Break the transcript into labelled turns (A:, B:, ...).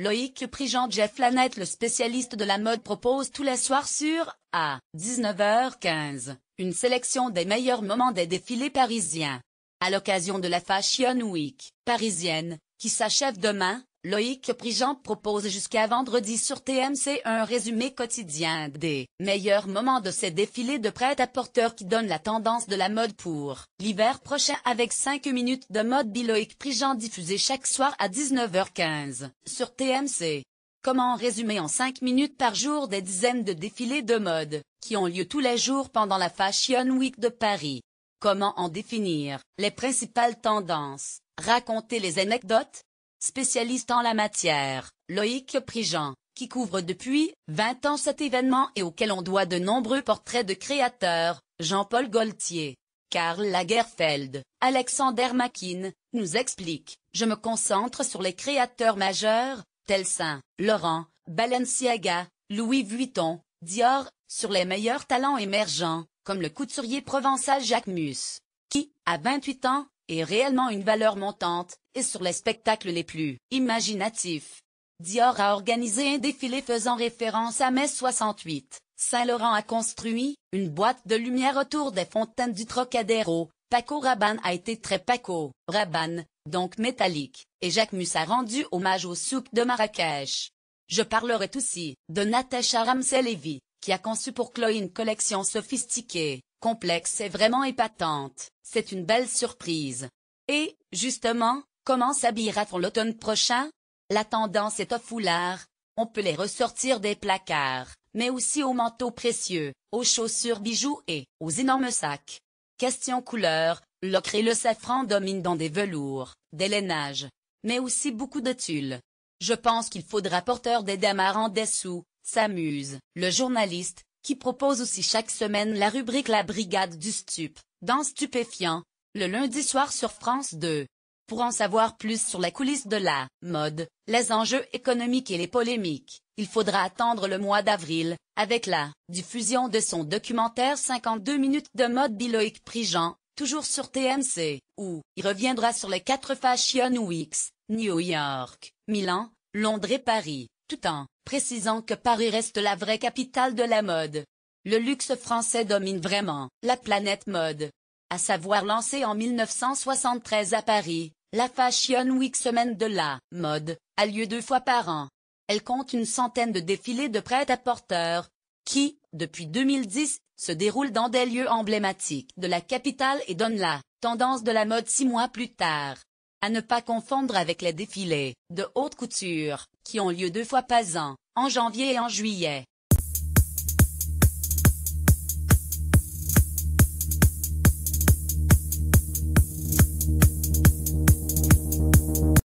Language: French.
A: Loïc Prigent. Jeff Lanette, le spécialiste de la mode, propose tous les soirs sur à 19h15 une sélection des meilleurs moments des défilés parisiens. À l'occasion de la Fashion Week parisienne, qui s'achève demain, Loïc Prigent propose jusqu'à vendredi sur TMC un résumé quotidien des meilleurs moments de ces défilés de prêt-à-porter qui donnent la tendance de la mode pour l'hiver prochain avec 5 minutes de mode by Loïc Prigent diffusé chaque soir à 19h15 sur TMC. Comment résumer en 5 minutes par jour des dizaines de défilés de mode qui ont lieu tous les jours pendant la Fashion Week de Paris? Comment en définir les principales tendances? Raconter les anecdotes? Spécialiste en la matière, Loïc Prigent, qui couvre depuis 20 ans cet événement et auquel on doit de nombreux portraits de créateurs, Jean-Paul Gaultier, Karl Lagerfeld, Alexander McQueen, nous explique: je me concentre sur les créateurs majeurs, tels Saint Laurent, Balenciaga, Louis Vuitton, Dior, sur les meilleurs talents émergents, comme le couturier provençal Jacquemus, qui, à 28 ans, est réellement une valeur montante, et sur les spectacles les plus imaginatifs. Dior a organisé un défilé faisant référence à mai 68. Saint Laurent a construit une boîte de lumière autour des fontaines du Trocadéro. Paco Rabanne a été très Paco Rabanne, donc métallique, et Jacquemus a rendu hommage au souk de Marrakech. Je parlerai aussi de Natacha Ramsey-Levy, qui a conçu pour Chloé une collection sophistiquée, complexe et vraiment épatante. C'est une belle surprise. Et, justement, comment s'habillera-t-on l'automne prochain? La tendance est au foulard. On peut les ressortir des placards, mais aussi aux manteaux précieux, aux chaussures bijoux et aux énormes sacs. Question couleur, l'ocre et le safran dominent dans des velours, des lainages, mais aussi beaucoup de tulle. Je pense qu'il faudra porteur des damarres en dessous, s'amuse le journaliste, qui propose aussi chaque semaine la rubrique La Brigade du Stup, dans Stupéfiant, le lundi soir sur France 2. Pour en savoir plus sur les coulisses de la mode, les enjeux économiques et les polémiques, il faudra attendre le mois d'avril, avec la diffusion de son documentaire 52 minutes de mode by Loïc Prigent, toujours sur TMC, où il reviendra sur les 4 Fashion Weeks, New York, Milan, Londres et Paris, tout en précisant que Paris reste la vraie capitale de la mode. Le luxe français domine vraiment la planète mode. À savoir lancée en 1973 à Paris, la Fashion Week, semaine de la mode, a lieu 2 fois par an. Elle compte une centaine de défilés de prêt-à-porter, qui, depuis 2010, se déroulent dans des lieux emblématiques de la capitale et donnent la tendance de la mode 6 mois plus tard. À ne pas confondre avec les défilés de haute couture, qui ont lieu 2 fois par an, en janvier et en juillet.